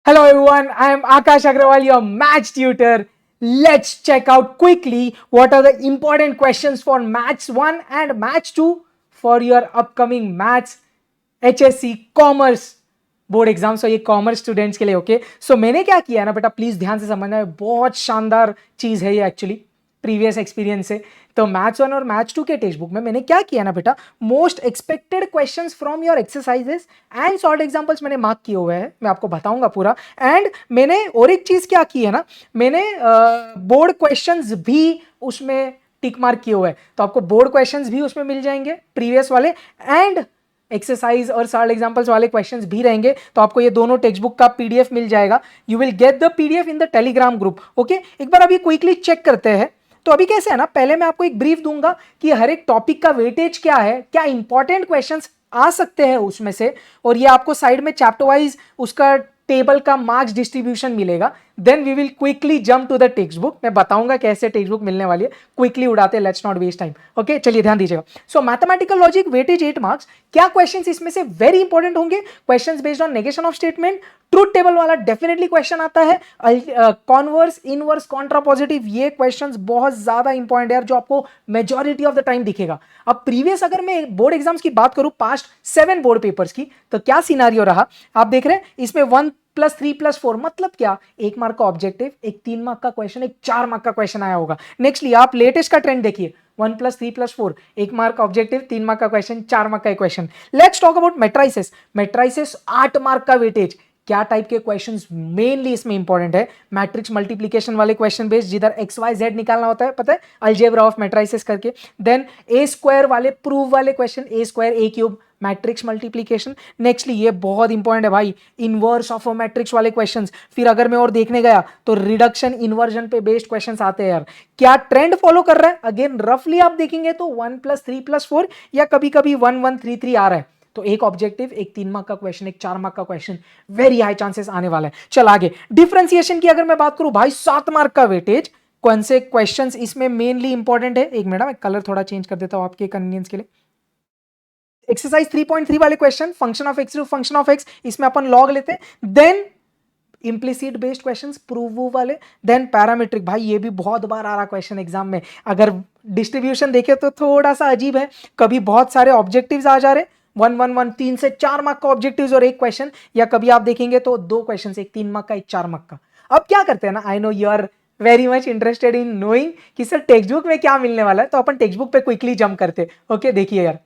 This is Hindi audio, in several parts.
Hello everyone, I am Akash Agrawal, your maths tutor. Let's check out quickly what are the important questions for Maths 1 and Maths 2 for your upcoming Maths HSC Commerce board exams हो ये कॉमर्स स्टूडेंट्स के लिए ओके सो मैंने क्या किया है ना बेटा प्लीज ध्यान से समझना है बहुत शानदार चीज है ये एक्चुअली प्रीवियस एक्सपीरियंस से तो मैथ्स 1 और मैथ्स 2 के टेक्स्ट बुक में मैंने क्या किया ना बेटा most expected questions from your exercises and short examples मैंने मार्क किए हुए हैं मैं आपको बताऊंगा पूरा एंड मैंने और एक चीज क्या की है ना मैंने बोर्ड क्वेश्चंस भी उसमें टिक मार्क किए हुए हैं तो आपको बोर्ड क्वेश्चंस भी उसमें मिल जाएंगे प्रीवियस वाले एंड एक्सरसाइज और शॉर्ट एग्जांपल्स वाले क्वेश्चंस भी रहेंगे तो आपको ये दोनों टेक्स्ट बुक का पीडीएफ मिल जाएगा you will get the PDF in the Telegram group okay एक बार अभी क्विकली चेक करते हैं तो अभी कैसे है ना पहले मैं आपको एक ब्रीफ दूंगा कि हर एक टॉपिक का वेटेज क्या है क्या इंपॉर्टेंट क्वेश्चंस आ सकते हैं उसमें से और ये आपको साइड में चैप्टर वाइज उसका टेबल का मार्क्स डिस्ट्रीब्यूशन मिलेगा then we will quickly jump to the textbook मैं बताऊंगा कैसे टेक्स्ट बुक मिलने वाली है क्विकली उड़ाते let's not waste time okay चलिए ध्यान दीजिएगा so mathematical logic weightage 8 marks क्या क्वेश्चंस इसमें से वेरी इंपॉर्टेंट होंगे questions based on negation of statement truth table वाला डेफिनेटली क्वेश्चन आता है कॉन्वर्स इनवर्स कॉन्ट्रापॉजिटिव ये क्वेश्चंस बहुत ज्यादा इंपॉर्टेंट है जो आपको मेजॉरिटी ऑफ द टाइम दिखेगा अब प्रीवियस अगर मैं बोर्ड एग्जाम्स की बात करूं पास्ट 7 बोर्ड पेपर्स की तो क्या सिनारियो रहा आप देख रहे हैं इसमें 1+3+4 मतलब क्या 1 मार्क का ऑब्जेक्टिव एक 3 मार्क का क्वेश्चन एक 4 मार्क का क्वेश्चन आया होगा नेक्स्टली आप लेटेस्ट का ट्रेंड देखिए 1+3+4 1 मार्क का ऑब्जेक्टिव 3 मार्क का क्वेश्चन 4 मार्क का question let's talk about matrices matrices 8 mark का वेटेज क्या टाइप के क्वेश्चंस मेनली इसमें इंपॉर्टेंट है मैट्रिक्स मल्टीप्लिकेशन वाले क्वेश्चन बेस्ड जिधर एक्स वाई जेड निकालना होता है पता है अलजेब्रा ऑफ मैट्रिसेस करके देन ए स्क्वायर वाले प्रूफ वाले क्वेश्चन ए स्क्वायर ए क्यूब मैट्रिक्स मल्टीप्लिकेशन नेक्स्टली ये बहुत इंपॉर्टेंट है भाई इनवर्स ऑफ अ मैट्रिक्स वाले क्वेश्चंस फिर अगर मैं और देखने गया तो रिडक्शन इन्वर्जन पे बेस्ड क्वेश्चंस आते हैं यार क्या ट्रेंड फॉलो कर रहा है अगेन रफली आप देखेंगे तो 1+3+4 या कभी कभी 1 1 3 3 आ रहा है तो एक ऑब्जेक्टिव एक 3 मार्क का क्वेश्चन एक 4 मार्क का क्वेश्चन वेरी हाई चांसेस आने वाला है चल आगे डिफरेंशिएशन की अगर मैं बात करूं भाई 7 मार्क का वेटेज कौन से क्वेश्चंस इसमें मेनली इंपॉर्टेंट है एक मिनट मैं कलर थोड़ा चेंज कर देता हूं आपके कन्वीनियंस के लिए एक्सरसाइज 3.3 वाले question function of x to function of x इसमें अपन लॉग लेते हैं then implicit based questions prove वाले देन पैरामीट्रिक भाई ये भी बहुत बार आ रहा क्वेश्चन एग्जाम में अगर डिस्ट्रीब्यूशन देखे तो थोड़ा सा अजीब है कभी बहुत सारे ऑब्जेक्टिव्स आ जा रहे 1 1 1 3 से 4 मार्क का ऑब्जेक्टिव्स और एक क्वेश्चन या कभी आप देखेंगे तो 2 क्वेश्चन एक 3 मार्क का एक 4 मार्क का अब क्या करते हैं ना I know you are very much interested in knowing कि सर टेक्स्ट बुक में क्या मिलने वाला है तो अपन टेक्स्ट बुक पे क्विकली जंप करते ओके देखिए यार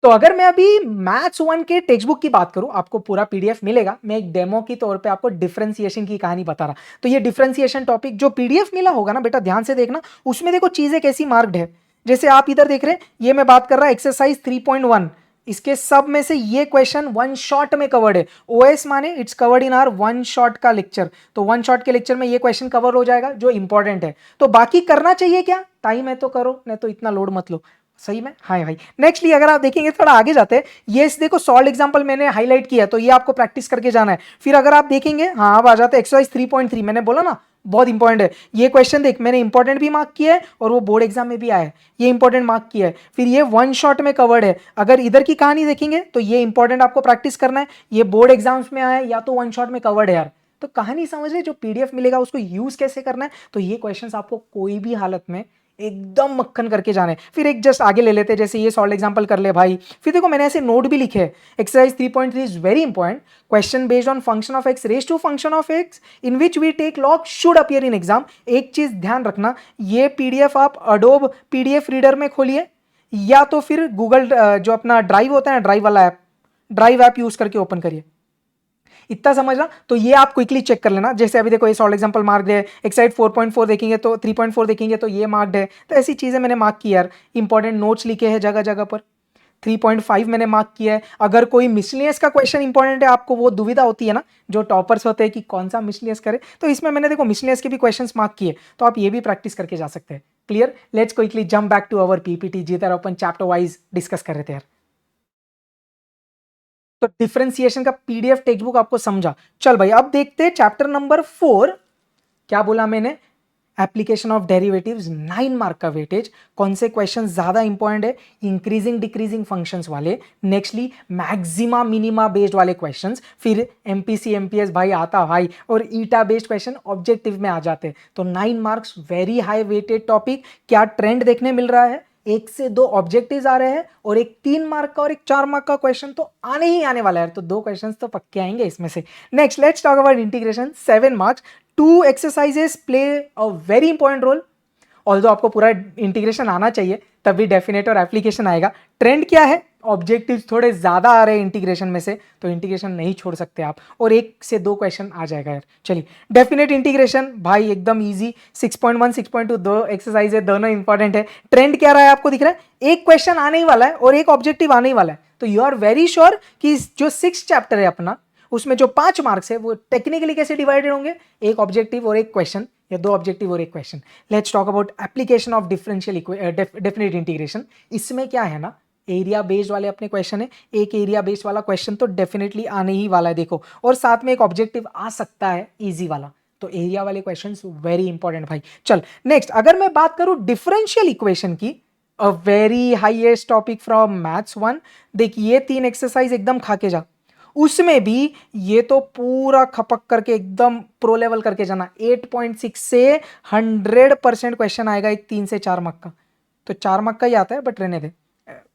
तो अगर मैं अभी मैथ्स 1 के टेक्स्ट बुक की बात करूं आपको पूरा पीडीएफ मिलेगा मैं एक डेमो की तौर पे आपको डिफरेंशिएशन की कहानी बता रहा तो ये डिफरेंशिएशन टॉपिक जो पीडीएफ मिला होगा ना बेटा ध्यान से देखना उसमें देखो चीजें कैसी मार्क्ड है जैसे आप इधर देख रहे हैं ये मैं बात कर रहा एक्सरसाइज 3.1 इसके सब में से ये क्वेश्चन वन शॉट में कवर्ड है ओएस माने it's covered in hour one shot का लेक्चर तो वन शॉट के लेक्चर में ये क्वेश्चन कवर हो जाएगा जो इंपॉर्टेंट है तो बाकी करना चाहिए क्या टाइम है तो करो नहीं तो इतना लोड मत लो सही में हाँ भाई नेक्स्टली अगर आप देखेंगे थोड़ा आगे जाते हैं ये देखो सॉल्व एग्जांपल मैंने हाईलाइट किया तो ये आपको प्रैक्टिस करके जाना है फिर अगर आप देखेंगे हाँ अब आ जाते हैं एक्सरसाइज 3.3 मैंने बोला ना बहुत इंपॉर्टेंट है ये क्वेश्चन देख मैंने इंपॉर्टेंट भी मार्क किया है और वो बोर्ड एग्जाम में भी आया है ये इंपॉर्टेंट मार्क किया है फिर ये वन शॉट में कवर्ड है अगर इधर की कहानी देखेंगे तो ये इंपॉर्टेंट आपको प्रैक्टिस करना है ये बोर्ड एग्जाम्स में आया है या तो वन शॉट में कवर्ड है यार तो कहानी समझ रहे जो पीडीएफ मिलेगा उसको यूज कैसे करना है तो ये क्वेश्चंस आपको कोई भी हालत में एकदम मक्खन करके जाने फिर एक जस्ट आगे ले लेते हैं जैसे ये सॉल्व एग्जांपल कर ले भाई फिर देखो मैंने ऐसे नोट भी लिखे exercise 3.3 is very important question based on function of x raise to function of x in which we take log should appear in exam एक चीज ध्यान रखना ये पीडीएफ आप अडोब पीडीएफ रीडर में खोलिए या तो फिर गूगल जो अपना ड्राइव होता है ना ड्राइव ऐप यूज करके ओपन करिए इतना समझना तो ये आप क्विकली चेक कर लेना जैसे अभी देखो ये सॉल्व एग्जांपल मार्क है एक्सरसाइज 4.4 देखेंगे तो 3.4 देखेंगे तो ये मार्क्ड है तो ऐसी चीजें मैंने मार्क की यार इंपॉर्टेंट नोट्स लिखे हैं जगह जगह पर 3.5 मैंने मार्क किया है अगर कोई मिसलिनियस का क्वेश्चन इंपॉर्टेंट है आपको वो दुविधा होती है ना जो टॉपर्स होते हैं कि कौन सा मिसलिनियस करे तो इसमें मैंने देखो मिसलिनियस के भी क्वेश्चंस मार्क किए तो आप ये भी प्रैक्टिस करके जा सकते हैं clear let's quickly jump back to our PPT जिधर अपन चैप्टर वाइज डिस्कस कर रहे थे यार तो डिफरेंशिएशन का पीडीएफ टेक्स्ट बुक आपको समझा चल भाई अब देखते हैं चैप्टर नंबर 4 क्या बोला मैंने एप्लीकेशन ऑफ डेरिवेटिव्स 9 मार्क का वेटेज। कौन से क्वेश्चन ज्यादा इंपॉर्टेंट है? इंक्रीजिंग डिक्रीजिंग फंक्शंस वाले। नेक्स्टली मैक्सिमा मिनिमा बेस्ड वाले क्वेश्चंस। फिर एमपीसी एमपीएस भाई आता भाई, और ईटा बेस्ड क्वेश्चन ऑब्जेक्टिव में आ जाते। तो 9 marks, very high weighted topic. क्या ट्रेंड देखने मिल रहा है? 1 से 2 ऑब्जेक्टिव्स आ रहे हैं और एक 3 मार्क का और एक 4 मार्क का क्वेश्चन तो आने ही आने वाला है। तो 2 क्वेश्चंस तो पक्के आएंगे इसमें से। Next let's talk about integration, 7 marks. 2 exercises play a very important role. Although आपको पूरा इंटीग्रेशन आना चाहिए, तभी डेफिनेट और एप्लीकेशन आएगा। ट्रेंड क्या है? ऑब्जेक्टिव्स थोड़े ज्यादा आ रहे हैं इंटीग्रेशन में से, तो इंटीग्रेशन नहीं छोड़ सकते आप, और 1 से 2 क्वेश्चन आ जाएगा यार। चलिए, डेफिनेट इंटीग्रेशन भाई एकदम इजी। 6.1 6.2 दो एक्सरसाइज है, दोनों इंपॉर्टेंट है। ट्रेंड क्या रहा है आपको दिख रहा है? एक क्वेश्चन आने ही वाला है और एक ऑब्जेक्टिव आने ही वाला है। तो यू आर वेरी श्योर कि जो 6 चैप्टर है अपना, उसमें जो 5 मार्क्स है वो टेक्निकली कैसे डिवाइडेड होंगे? एक ऑब्जेक्टिव और एक क्वेश्चन, या 2 ऑब्जेक्टिव और एक question. Let's talk about application of differential definite integration. इसमें क्या है ना, एरिया बेस्ड वाले अपने क्वेश्चन है। एक एरिया बेस्ड वाला क्वेश्चन तो डेफिनेटली आने ही वाला है, देखो, और साथ में एक ऑब्जेक्टिव आ सकता है इजी वाला। तो एरिया वाले क्वेश्चंस वेरी इंपॉर्टेंट भाई। चल नेक्स्ट, अगर मैं बात करूं डिफरेंशियल इक्वेशन की, a very highest topic from maths 1। देख, ये 3 एक्सरसाइज एकदम खा के जा। उसमें भी ये तो पूरा खपक करके एकदम प्रो लेवल करके जाना। 8.6 से 100% क्वेश्चन आएगा एक 3 से 4 मार्क का। तो 4 मार्क का ही आता है, बट रहने दे,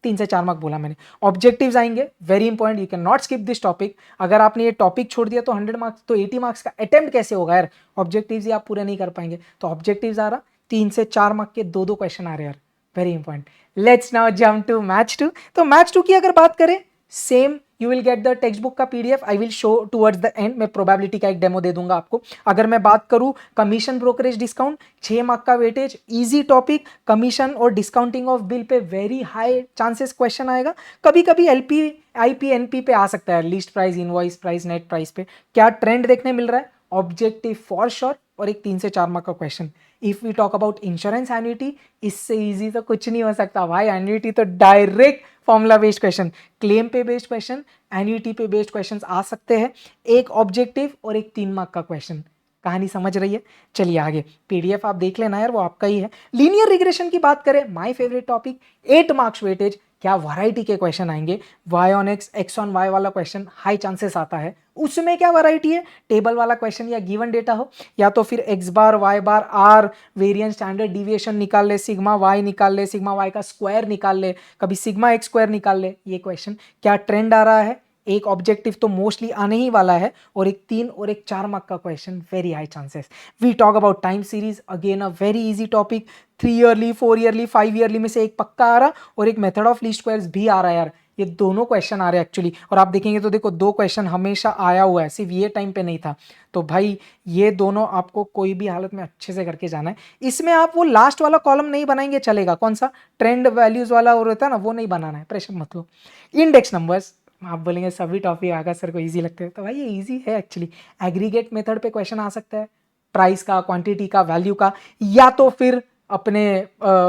3 से 4 मार्क बोला मैंने। ऑब्जेक्टिव्स आएंगे, very important, you can not skip this topic. अगर आपने ये टॉपिक छोड़ दिया तो 100 मार्क्स, तो 80 मार्क्स का अटेम्प्ट कैसे होगा यार? ऑब्जेक्टिव्स ही आप पूरे नहीं कर पाएंगे। तो ऑब्जेक्टिव्स आ रहा, 3 से 4 मार्क के 2 क्वेश्चन आ रहे हैं यार, very important. Let's now jump to maths 2। तो मैथ्स 2 की अगर बात करें, same you will get the textbook का PDF, I will show towards the end. मैं प्रोबेबिलिटी का एक डेमो दे दूंगा आपको। अगर मैं बात करूं कमीशन ब्रोकरेज डिस्काउंट, 6 मार्क का वेटेज, इजी टॉपिक। कमीशन और discounting of bill pay very high chances question आएगा। कभी कभी एलपी आईपी एनपी पे आ सकता है, list price, invoice price, net price पे। क्या ट्रेंड देखने मिल रहा है? ऑब्जेक्टिव फॉर श्योर, और एक 3 से 4 मार्क का question. If we talk about insurance annuity, इससे इजी तो कुछ नहीं हो सकता भाई। एन्युटी तो direct formula based question, claim pay based question, annuity pay based questions आ सकते हैं। एक ऑब्जेक्टिव और एक 3 मार्क का क्वेश्चन। कहानी समझ रही है? चलिए आगे, पीडीएफ आप देख लेना यार, वो आपका ही है। लीनियर रिग्रेशन की बात करें, my favourite topic, 8 marks weightage. क्या वैरायटी के क्वेश्चन आएंगे? Y on x, x on y वाला क्वेश्चन हाई चांसेस आता है। उसमें क्या वैरायटी है? टेबल वाला क्वेश्चन या गिवन डेटा हो, या तो फिर x bar y bar r, variance standard deviation निकाल ले, सिग्मा वाई निकाल ले, सिग्मा वाई का स्क्वायर निकाल ले, कभी सिग्मा एक्स स्क्वायर निकाल ले, ये क्वेश्चन। क्या ट्रेंड आ रहा है? एक ऑब्जेक्टिव तो मोस्टली आने ही वाला है, और एक 3 और एक 4 मार्क का question, very high chances. We talk about time series, again a very easy topic. 3 yearly, 4 yearly, 5 yearly में से एक पक्का आ रहा, और एक मेथड ऑफ लीस्ट स्क्वायर्स भी आ रहा है यार। ये दोनों क्वेश्चन आ रहे हैं एक्चुअली, और आप देखेंगे तो देखो 2 क्वेश्चन हमेशा आया हुआ है, सिर्फ ये टाइम पे नहीं था। तो भाई ये दोनों आपको कोई भी हालत में अच्छे से करके जाना है। इसमें आप वो लास्ट वाला कॉलम नहीं बनाएंगे चलेगा, कौन सा? ट्रेंड वैल्यूज वाला और होता है ना, वो नहीं बनाना है, प्रेशर मत लो। इंडेक्स नंबर्स, आप बोलेंगे सभी टॉपिक आगा सर को इजी लगते हैं, तो भाई ये इजी है एक्चुअली। एग्रीगेट मेथड पे क्वेश्चन आ सकता है, प्राइस का, क्वांटिटी का, वैल्यू का, या तो फिर अपने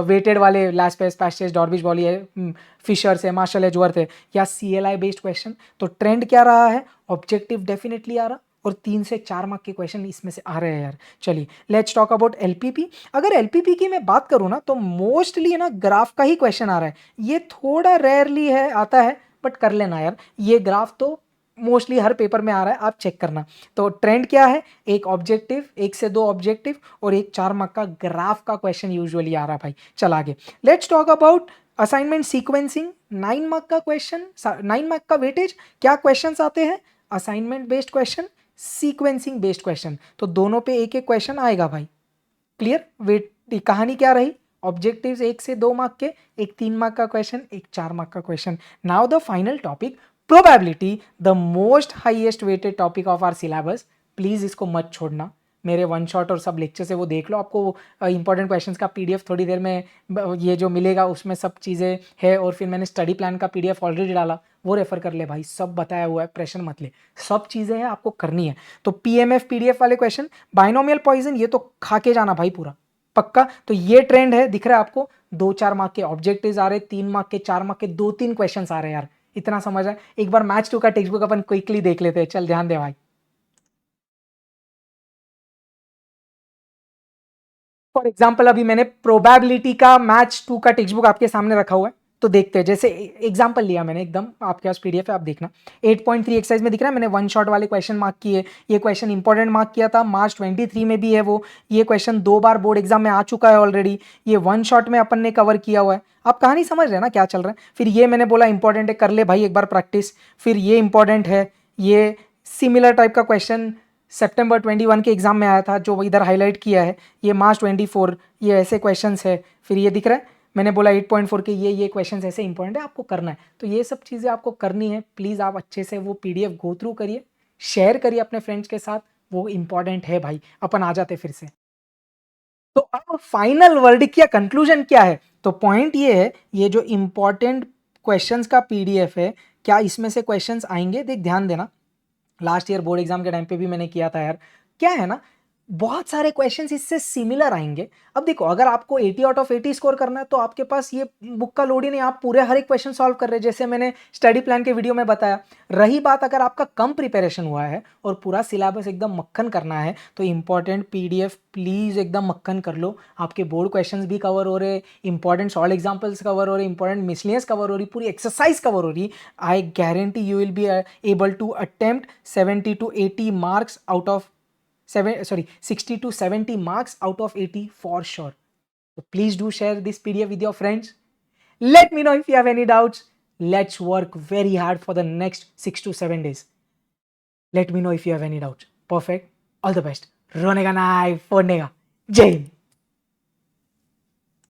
वेटेड वाले लास्पेस, पैस्टेज, डॉर्बिश, बॉली है, फिशर से, मार्शल है, जुअर्थ है, या सीएलआई बेस्ड क्वेश्चन। तो ट्रेंड क्या रहा है? ऑब्जेक्टिव डेफिनेटली आ रहा, और 3 से 4 मार्क के क्वेश्चन इसमें से आ रहे हैं यार। चलिए लेट्स टॉक अबाउट एलपीपी। अगर एलपीपी की मैं बात करूँ ना, तो मोस्टली ना ग्राफ का ही क्वेश्चन आ रहा है। ये थोड़ा रेयरली है आता है, बट कर लेना यार, ये ग्राफ तो मोस्टली हर पेपर में आ रहा है, आप चेक करना। तो ट्रेंड क्या है? एक ऑब्जेक्टिव, 1 से 2 ऑब्जेक्टिव, और एक 4 मार्क का ग्राफ का क्वेश्चन यूजुअली आ रहा भाई। चल आगे, let's talk about assignment sequencing. 9 mark का क्वेश्चन, 9 मार्क का वेटेज। क्या क्वेश्चन आते हैं? Assignment based question, sequencing based question. तो दोनों पे एक एक क्वेश्चन आएगा भाई। क्लियर? वेट, कहानी क्या रही? ऑब्जेक्टिव्स 1 से 2 मार्क के, एक 3 मार्क का क्वेश्चन, एक 4 मार्क का question. Now the final topic, probability, the most highest weighted topic of our syllabus. Please इसको मत छोड़ना, मेरे वन शॉट और सब लेक्चर से वो देख लो, आपको इंपॉर्टेंट क्वेश्चंस का पीडीएफ थोड़ी देर में ये जो मिलेगा उसमें सब चीज़ें है, और फिर मैंने स्टडी प्लान का पीडीएफ ऑलरेडी डाला, वो रेफर कर ले भाई, सब बताया हुआ है, प्रेशर मत ले, सब चीज़ें हैं आपको करनी है। तो पीएमएफ पीडीएफ वाले क्वेश्चन, बाइनोमियल पॉइजन, ये तो खा के जाना भाई पूरा पक्का। तो ये ट्रेंड है, दिख रहा है आपको? 2-4 मार्क के ऑब्जेक्टिव्स आ रहे, 3 मार्क के, 4 मार्क के 2-3 क्वेश्चंस आ रहे हैं यार। इतना समझ है? एक बार मैथ्स 2 का टेक्स्ट बुक अपन क्विकली देख लेते हैं, चल ध्यान दे भाई। फॉर एग्जाम्पल अभी मैंने प्रोबेबिलिटी का मैच 2 का टेक्स्ट बुक आपके सामने रखा हुआ है, तो देखते हैं। जैसे एग्जाम्पल लिया मैंने, एकदम आपके पास पीडीएफ है, आप देखना 8.3 एक्सरसाइज में दिख रहा है, मैंने वन शॉट वाले क्वेश्चन मार्क किए। ये क्वेश्चन इंपॉर्टेंट मार्क किया था, मार्च 23 में भी है वो। ये क्वेश्चन 2 बार बोर्ड एग्जाम में आ चुका है ऑलरेडी, ये वन शॉट में अपन ने कवर किया हुआ है। आप कहानी समझ रहे हैं ना क्या चल रहा है। फिर ये मैंने बोला इंपॉर्टेंट है, कर ले भाई एक बार प्रैक्टिस। फिर ये इंपॉर्टेंट है, ये सिमिलर टाइप का क्वेश्चन सितंबर 21 के एग्जाम में आया था, जो इधर हाईलाइट किया है। ये मार्च 24, ये ऐसे क्वेश्चंस है। फिर ये दिख रहा है, मैंने बोला 8.4 के ये क्वेश्चंस ऐसे इंपॉर्टेंट है, आपको करना है। तो ये सब चीज़ें आपको करनी है। प्लीज़ आप अच्छे से वो पीडीएफ गो थ्रू करिए, शेयर करिए अपने फ्रेंड्स के साथ, वो इंपॉर्टेंट है भाई। अपन आ जाते फिर से। तो अब फाइनल वर्डिक्ट या कंक्लूजन क्या है? तो पॉइंट ये है, ये जो इंपॉर्टेंट क्वेश्चंस का पीडीएफ है, क्या इसमें से क्वेश्चंस आएंगे? देख ध्यान देना, लास्ट ईयर बोर्ड एग्जाम के टाइम पे भी मैंने किया था यार। क्या है ना, बहुत सारे क्वेश्चंस इससे सिमिलर आएंगे। अब देखो, अगर आपको 80 आउट ऑफ 80 स्कोर करना है तो आपके पास ये बुक का लोड ही नहीं, आप पूरे हर एक क्वेश्चन सॉल्व कर रहे हैं, जैसे मैंने स्टडी प्लान के वीडियो में बताया। रही बात अगर आपका कम प्रिपरेशन हुआ है और पूरा सिलेबस एकदम मक्खन करना है, तो इंपॉर्टेंट पीडीएफ प्लीज़ एकदम मक्खन कर लो। आपके बोर्ड क्वेश्चंस भी कवर हो रहे, इंपॉर्टेंट सॉल्व एग्जाम्पल्स कवर हो रहे, इंपॉर्टेंट मिसलियस कवर हो रही, पूरी एक्सरसाइज कवर हो रही। I guarantee you will be able to attempt 70 to 80 marks out of 60 to 70 marks out of 80 for sure. So please do share this PDF with your friends. Let me know if you have any doubts. Let's work very hard for the next 6 to 7 days. Let me know if you have any doubts. Perfect. All the best. रोने का ना, फोड़ने का। जय हिंद।